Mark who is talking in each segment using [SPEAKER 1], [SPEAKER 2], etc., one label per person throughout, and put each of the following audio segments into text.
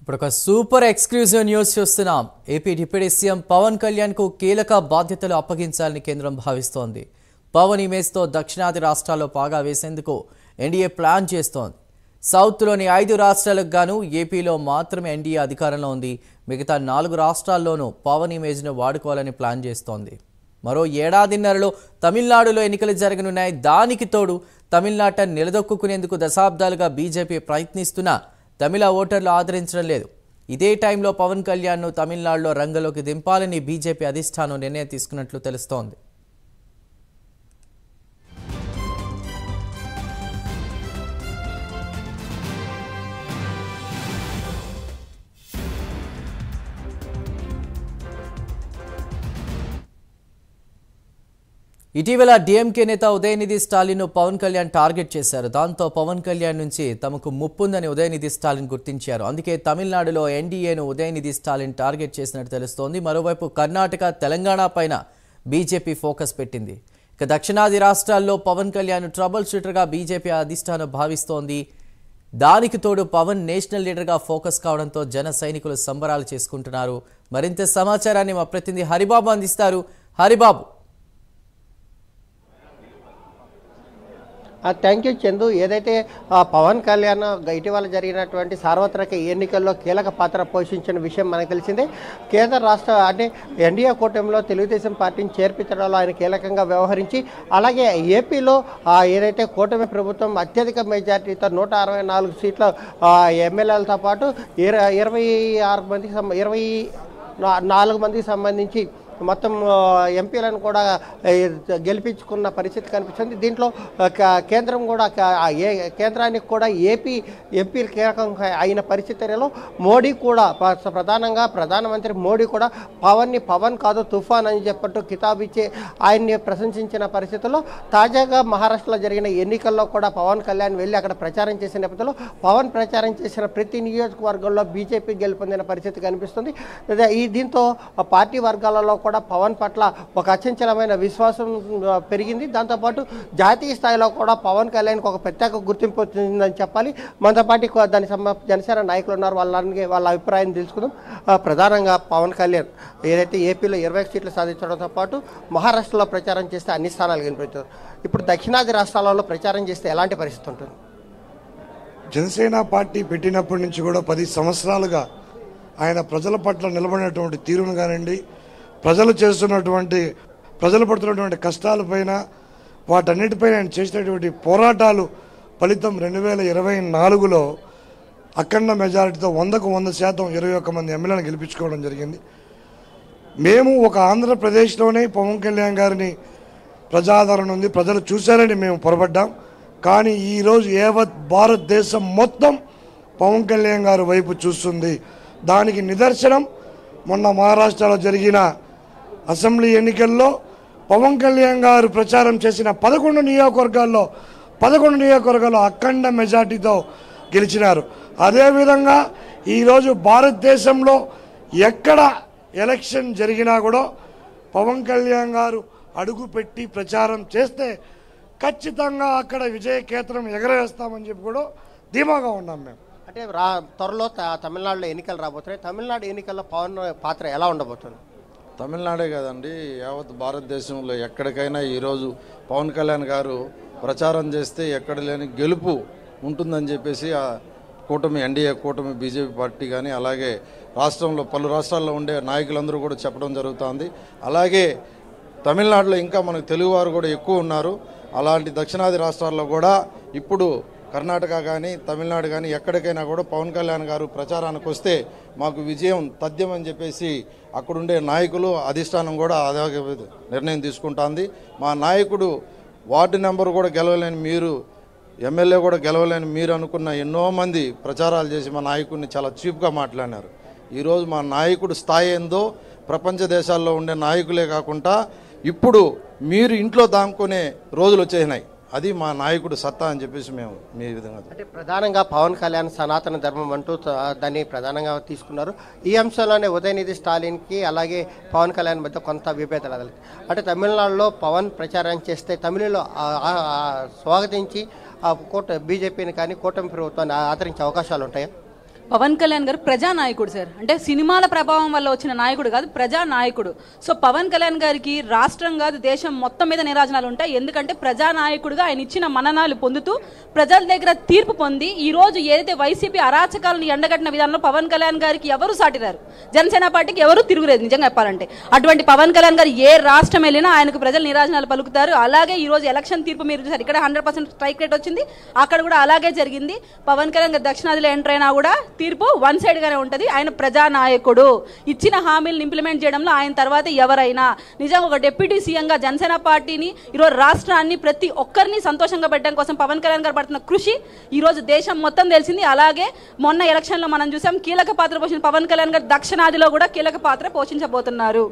[SPEAKER 1] ఇప్పుడు ఒక super exclusive news చూస్తున్నాం. AP deputy CM Pawan Kalyan కు కీలక బాధ్యతలు అప్పగించాలని కేంద్రం భావిస్తోంది. పవన్ ఇమేజ్తో దక్షిణాది రాష్ట్రాల్లో పాగా వేసేందుకు ఎన్డీఏ ప్లాన్ చేస్తోంది. సౌత్లోని 5 రాష్ట్రాలకు గాను ఏపీలో మాత్రమే ఎన్డీఏ అధికారంలో ఉంది. మిగతా 4 రాష్ట్రాల్లోనూ పవన్ ఇమేజ్ను వాడుకోవాలని ప్లాన్ చేస్తోంది. మరో ఏడాదిన్నరలో తమిళనాడులో ఎన్నికలు జరగనున్నాయి. దానికి తోడు తమిళనాటను నిలదొక్కునేందుకు దశాబ్దాలుగా బీజేపీ ప్రయత్నిస్తున్నా తమిళ ఓటర్లు ఆదరించడం లేదు. ఇదే టైంలో పవన్ కళ్యాణ్ను తమిళనాడులో రంగంలోకి దింపాలని బీజేపీ అధిష్టానం నిర్ణయం తీసుకున్నట్లు తెలుస్తోంది. ఇటీవల డీఎంకే నేత ఉదయనిధి స్టాలిన్ పవన్ కళ్యాణ్ టార్గెట్ చేశారు. దాంతో పవన్ కళ్యాణ్ నుంచి తమకు ముప్పుందని ఉదయనిధి స్టాలిన్ గుర్తించారు. అందుకే తమిళనాడులో ఎన్డీఏను ఉదయనిధి స్టాలిన్ టార్గెట్ చేసినట్టు తెలుస్తోంది. మరోవైపు కర్ణాటక, తెలంగాణ పైన బీజేపీ ఫోకస్ పెట్టింది. ఇక దక్షిణాది రాష్ట్రాల్లో పవన్ కళ్యాణ్ ట్రబుల్ షూటర్గా బీజేపీ అధిష్టానం భావిస్తోంది. దానికి తోడు పవన్ నేషనల్ లీడర్గా ఫోకస్ కావడంతో జన సైనికులు సంబరాలు చేసుకుంటున్నారు. మరింత సమాచారాన్ని మా ప్రతినిధి హరిబాబు అందిస్తారు. హరిబాబు.
[SPEAKER 2] Thank you Chandu. ఏదైతే పవన్ కళ్యాణ్ ఇటీవల జరిగినటువంటి సార్వత్రిక ఎన్నికల్లో కీలక పాత్ర పోషించిన విషయం మనకు తెలిసిందే. కేంద్ర రాష్ట్ర అంటే ఎన్డీఏ కూటమిలో తెలుగుదేశం పార్టీని చేర్పించడంలో ఆయన కీలకంగా వ్యవహరించి, అలాగే ఏపీలో ఏదైతే కూటమి ప్రభుత్వం అత్యధిక మెజార్టీతో 164 సీట్ల ఎమ్మెల్యేలతో పాటు 24 మందికి సంబంధించి మొత్తం ఎంపీలను కూడా గెలిపించుకున్న పరిస్థితి కనిపిస్తుంది. దీంట్లో కేంద్రం కూడా కేంద్రానికి కూడా ఎంపీలు కీలకం అయిన పరిస్థితులలో మోడీ కూడా ప్రధానంగా ప్రధానమంత్రి మోడీ కూడా పవన్ కాదు తుఫాన్ అని చెప్పట్టు కితాబు ఇచ్చి ఆయన్ని ప్రశంసించిన పరిస్థితుల్లో తాజాగా మహారాష్ట్రలో జరిగిన ఎన్నికల్లో కూడా పవన్ కళ్యాణ్ వెళ్ళి అక్కడ ప్రచారం చేసిన నేపథ్యంలో పవన్ ప్రచారం చేసిన ప్రతి నియోజకవర్గంలో బీజేపీ గెలుపొందిన పరిస్థితి కనిపిస్తుంది. దీంతో పార్టీ వర్గాలలో కూడా పవన్ పట్ల ఒక అచంచలమైన విశ్వాసం పెరిగింది. దాంతోపాటు జాతీయ స్థాయిలో కూడా పవన్ కళ్యాణ్కి ఒక ప్రత్యేక గుర్తింపు వచ్చిందని చెప్పాలి. మనతో పాటు దాని జనసేన నాయకులు ఉన్నారు, వాళ్ళ అభిప్రాయం తెలుసుకుందాం. ప్రధానంగా పవన్ కళ్యాణ్ ఏదైతే ఏపీలో 20 సీట్లు సాధించడంతో పాటు మహారాష్ట్రలో ప్రచారం చేస్తే అన్ని స్థానాలు గెలిపించారు. ఇప్పుడు దక్షిణాది రాష్ట్రాలలో ప్రచారం చేస్తే ఎలాంటి పరిస్థితి ఉంటుంది?
[SPEAKER 3] జనసేన పార్టీ పెట్టినప్పటి నుంచి కూడా 10 సంవత్సరాలుగా ఆయన ప్రజల పట్ల నిలబడినటువంటి తీరును కానివ్వండి, ప్రజలు పడుతున్నటువంటి కష్టాలపైన వాటన్నిటిపైన ఆయన చేసినటువంటి పోరాటాలు ఫలితం 2024లో అఖండ మెజారిటీతో 100కు 100% 21 మంది ఎమ్మెల్యేలను గెలిపించుకోవడం జరిగింది. మేము ఒక ఆంధ్రప్రదేశ్లోనే పవన్ కళ్యాణ్ గారిని ప్రజాదరణ ఉంది, ప్రజలు చూశారని మేము పొరపడ్డాం. కానీ ఈరోజు యావత్ భారతదేశం మొత్తం పవన్ కళ్యాణ్ గారి వైపు చూస్తుంది. దానికి నిదర్శనం మొన్న మహారాష్ట్రలో జరిగిన అసెంబ్లీ ఎన్నికల్లో పవన్ కళ్యాణ్ గారు ప్రచారం చేసిన 11 నియోజకవర్గాల్లో అఖండ మెజార్టీతో గెలిచినారు. అదేవిధంగా ఈరోజు భారతదేశంలో ఎక్కడ ఎలక్షన్ జరిగినా కూడా పవన్ కళ్యాణ్ గారు అడుగుపెట్టి ప్రచారం చేస్తే ఖచ్చితంగా అక్కడ విజయకేతనం ఎగరవేస్తామని చెప్పి కూడా ధీమాగా ఉన్నాం మేము.
[SPEAKER 2] అంటే త్వరలో తమిళనాడులో ఎన్నికలు రాబోతున్నాయి. తమిళనాడు ఎన్నికల్లో పవన్ పాత్ర ఎలా ఉండబోతుంది?
[SPEAKER 4] తమిళనాడే కదండి, యావత్ భారతదేశంలో ఎక్కడికైనా ఈరోజు పవన్ కళ్యాణ్ గారు ప్రచారం చేస్తే ఎక్కడ లేని గెలుపు ఉంటుందని చెప్పేసి ఆ కూటమి ఎన్డీఏ కూటమి బీజేపీ పార్టీ కానీ అలాగే పలు రాష్ట్రాల్లో ఉండే నాయకులందరూ కూడా చెప్పడం జరుగుతుంది. అలాగే తమిళనాడులో ఇంకా మనకు తెలుగువారు కూడా ఎక్కువ ఉన్నారు. అలాంటి దక్షిణాది రాష్ట్రాల్లో కూడా ఇప్పుడు కర్ణాటక కానీ తమిళనాడు కానీ ఎక్కడికైనా కూడా పవన్ కళ్యాణ్ గారు ప్రచారానికి వస్తే మాకు విజయం తథ్యం అని చెప్పేసి అక్కడుండే నాయకులు అధిష్టానం కూడా అదే నిర్ణయం తీసుకుంటుంది. మా నాయకుడు వార్డు నెంబర్ కూడా గెలవలేని మీరు, ఎమ్మెల్యే కూడా గెలవలేని మీరు అనుకున్న ఎన్నో మంది ప్రచారాలు చేసి మా నాయకుడిని చాలా చీప్గా మాట్లాడినారు. ఈరోజు మా నాయకుడు స్థాయి ఏందో ప్రపంచ దేశాల్లో ఉండే నాయకులే కాకుండా ఇప్పుడు మీరు ఇంట్లో దాముకునే రోజులు వచ్చేసినాయి. అది మా నాయకుడు సత్తా అని చెప్పేసి మేము మీ విధంగా
[SPEAKER 2] అంటే ప్రధానంగా పవన్ కళ్యాణ్ సనాతన ధర్మం అంటూ దాన్ని ప్రధానంగా తీసుకున్నారు. ఈ అంశంలోనే ఉదయనిధి స్టాలిన్కి అలాగే పవన్ కళ్యాణ్ మధ్య కొంత విభేదాలు. అంటే తమిళనాడులో పవన్ ప్రచారం చేస్తే తమిళలో స్వాగతించి బీజేపీని కానీ కూటమి ప్రభుత్వాన్ని ఆదరించే అవకాశాలు ఉంటాయా?
[SPEAKER 5] పవన్ కళ్యాణ్ గారు ప్రజానాయకుడు సార్. అంటే సినిమాల ప్రభావం వల్ల వచ్చిన నాయకుడు కాదు, ప్రజానాయకుడు. సో పవన్ కళ్యాణ్ గారికి రాష్ట్రం కాదు దేశం మొత్తం మీద నీరాజనాలు ఉంటాయి. ఎందుకంటే ప్రజానాయకుడిగా ఆయన ఇచ్చిన మననాలు పొందుతూ ప్రజల దగ్గర తీర్పు పొంది ఈ రోజు ఏదైతే వైసీపీ అరాచకాలను ఎండగట్టిన విధానంలో పవన్ కళ్యాణ్ గారికి ఎవరు సాటిరారు, జనసేన పార్టీకి ఎవరు తిరుగులేదు నిజంగా చెప్పాలంటే. అటువంటి పవన్ కళ్యాణ్ గారు ఏ రాష్ట్రం వెళ్ళినా ఆయనకు ప్రజలు నీరాజనాలు పలుకుతారు. అలాగే ఈ రోజు ఎలక్షన్ తీర్పు మీరు చూసారు, ఇక్కడ 100% స్ట్రైక్ రేట్ వచ్చింది, అక్కడ కూడా అలాగే జరిగింది. పవన్ కళ్యాణ్ గారు దక్షిణాదిలో ఎంటర్ అయినా కూడా తీర్పు వన్ సైడ్ గానే ఉంటది. ఆయన ప్రజానాయకుడు, ఇచ్చిన హామీలను ఇంప్లిమెంట్ చేయడంలో ఆయన తర్వాత ఎవరైనా. నిజంగా ఒక డిప్యూటీ సీఎంగా జనసేన పార్టీని ఈరోజు రాష్ట్రాన్ని ప్రతి ఒక్కరిని సంతోషంగా పెట్టడం కోసం పవన్ కళ్యాణ్ గారు పడుతున్న కృషి ఈ రోజు దేశం మొత్తం తెలిసింది. అలాగే మొన్న ఎలక్షన్ లో మనం చూసాం, కీలక పాత్ర పోషించిన పవన్ కళ్యాణ్ గారు దక్షిణాదిలో కూడా కీలక పాత్ర పోషించబోతున్నారు.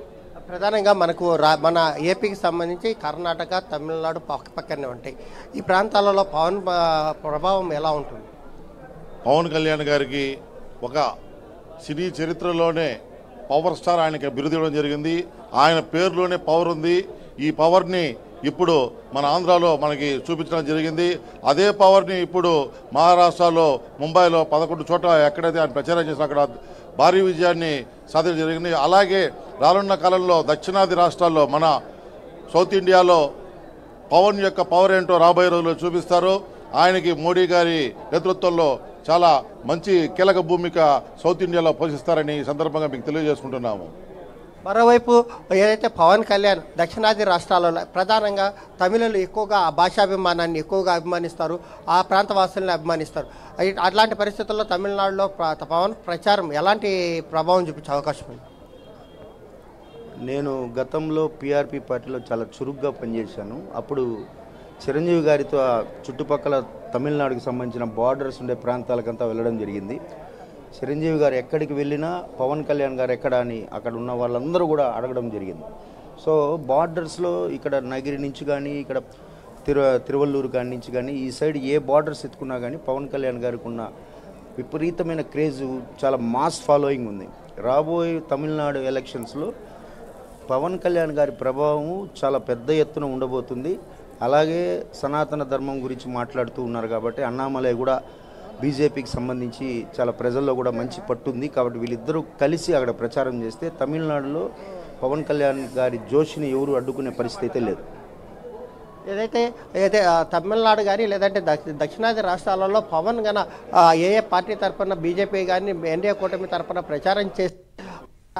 [SPEAKER 2] ప్రధానంగా మనకు మన ఏపీకి సంబంధించి కర్ణాటక, తమిళనాడు పక్కనే ఉంటాయి. ఈ ప్రాంతాలలో పవన్ ప్రభావం ఎలా ఉంటుంది?
[SPEAKER 6] పవన్ కళ్యాణ్ గారికి ఒక సినీ చరిత్రలోనే పవర్ స్టార్ ఆయనకి బిరుదు ఇవ్వడం జరిగింది. ఆయన పేరులోనే పవర్ ఉంది. ఈ పవర్ని ఇప్పుడు మన ఆంధ్రాలో మనకి చూపించడం జరిగింది. అదే పవర్ని ఇప్పుడు మహారాష్ట్రలో, ముంబైలో 11 చోట్ల ఎక్కడైతే ఆయన ప్రచారం చేసిన అక్కడ భారీ విజయాన్ని సాధించడం జరిగింది. అలాగే రానున్న కాలంలో దక్షిణాది రాష్ట్రాల్లో, మన సౌత్ ఇండియాలో పవన్ యొక్క పవర్ ఏంటో రాబోయే రోజుల్లో చూపిస్తారు. ఆయనకి మోడీ గారి నేతృత్వంలో చాలా మంచి కీలక భూమిక సౌత్ ఇండియాలో పోషిస్తారని ఈ సందర్భంగా మీకు తెలియజేసుకుంటున్నాము.
[SPEAKER 2] మరోవైపు ఏదైతే పవన్ కళ్యాణ్ దక్షిణాది రాష్ట్రాలలో ప్రధానంగా తమిళులు ఎక్కువగా ఆ భాషాభిమానాన్ని ఎక్కువగా అభిమానిస్తారు, ఆ ప్రాంత వాసుల్ని అభిమానిస్తారు. అట్లాంటి పరిస్థితుల్లో తమిళనాడులో పవన్ ప్రచారం ఎలాంటి ప్రభావం చూపించే అవకాశం ఉంది?
[SPEAKER 7] నేను గతంలో పీఆర్పీ పార్టీలో చాలా చురుగ్గా పనిచేశాను. అప్పుడు చిరంజీవి గారితో ఆ చుట్టుపక్కల తమిళనాడుకి సంబంధించిన బార్డర్స్ ఉండే ప్రాంతాలకంతా వెళ్ళడం జరిగింది. చిరంజీవి గారు ఎక్కడికి వెళ్ళినా పవన్ కళ్యాణ్ గారు ఎక్కడ అని అక్కడ ఉన్న వాళ్ళందరూ కూడా అడగడం జరిగింది. సో బార్డర్స్లో ఇక్కడ నగిరి నుంచి కానీ, ఇక్కడ తిరువల్లూరు కాడి నుంచి కానీ, ఈ సైడ్ ఏ బార్డర్స్ ఎత్తుకున్నా కానీ పవన్ కళ్యాణ్ గారికి ఉన్న విపరీతమైన క్రేజు, చాలా మాస్ ఫాలోయింగ్ ఉంది. రాబోయే తమిళనాడు ఎలక్షన్స్లో పవన్ కళ్యాణ్ గారి ప్రభావం చాలా పెద్ద ఎత్తున ఉండబోతుంది. అలాగే సనాతన ధర్మం గురించి మాట్లాడుతూ ఉన్నారు కాబట్టి అన్నామలై కూడా బీజేపీకి సంబంధించి చాలా ప్రజల్లో కూడా మంచి పట్టుంది. కాబట్టి వీళ్ళిద్దరూ కలిసి అక్కడ ప్రచారం చేస్తే తమిళనాడులో పవన్ కళ్యాణ్ గారి జోష్ని ఎవరు అడ్డుకునే పరిస్థితి అయితే లేదు.
[SPEAKER 2] ఏదైతే తమిళనాడు కానీ లేదంటే దక్షిణాది రాష్ట్రాలలో పవన్ గన ఏ పార్టీ తరఫున బీజేపీ కానీ ఎన్డీఏ కూటమి తరఫున ప్రచారం చేస్తే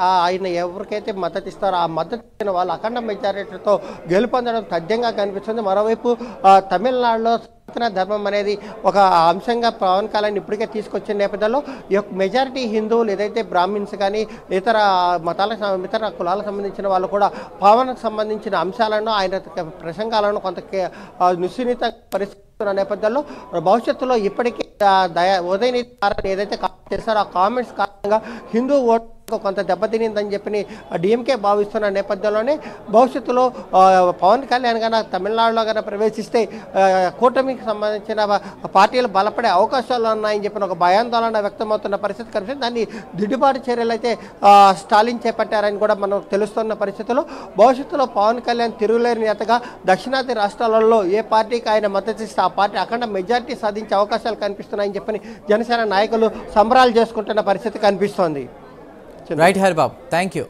[SPEAKER 2] ఆయన ఎవరికైతే మద్దతు ఇస్తారో ఆ మద్దతు ఇచ్చిన వాళ్ళు అఖండ మెజారిటీతో గెలుపొందడం తథ్యంగా కనిపిస్తుంది. మరోవైపు తమిళనాడులో సనాతన ధర్మం అనేది ఒక అంశంగా పవన్ కళ్యాణ్ ఇప్పటికే తీసుకొచ్చిన నేపథ్యంలో ఈ యొక్క మెజారిటీ హిందువులు ఏదైతే బ్రాహ్మిన్స్ కానీ ఇతర ఇతర కులాలకు సంబంధించిన వాళ్ళు కూడా పవన్కు సంబంధించిన అంశాలను, ఆయన ప్రసంగాలను కొంత నిశ్చిత పరిస్థితున్న నేపథ్యంలో భవిష్యత్తులో ఇప్పటికే ఉదయనిధి ఏదైతే కామెంట్ చేస్తారో ఆ కామెంట్స్ కారణంగా హిందూ ఓటు కొంత దెబ్బతినిందని చెప్పి డిఎంకే భావిస్తున్న నేపథ్యంలోనే భవిష్యత్తులో పవన్ కళ్యాణ్ గాన తమిళనాడులో కనుక ప్రవేశిస్తే కూటమికి సంబంధించిన పార్టీలు బలపడే అవకాశాలు ఉన్నాయని చెప్పిన ఒక భయాందోళన వ్యక్తమవుతున్న పరిస్థితి కనిపిస్తుంది. దాన్ని దిద్దుబాటు చర్యలు అయితే స్టాలిన్ చేపట్టారని కూడా మనం తెలుస్తున్న పరిస్థితుల్లో భవిష్యత్తులో పవన్ కళ్యాణ్ తిరుగులేని నేతగా దక్షిణాది రాష్ట్రాలలో ఏ పార్టీకి ఆయన మద్దతు ఇస్తే ఆ పార్టీ అఖండ మెజారిటీ సాధించే అవకాశాలు కనిపిస్తున్నాయని చెప్పని జనసేన నాయకులు సంబరాలు చేసుకుంటున్న పరిస్థితి కనిపిస్తోంది.
[SPEAKER 1] Right Haribabu, thank you.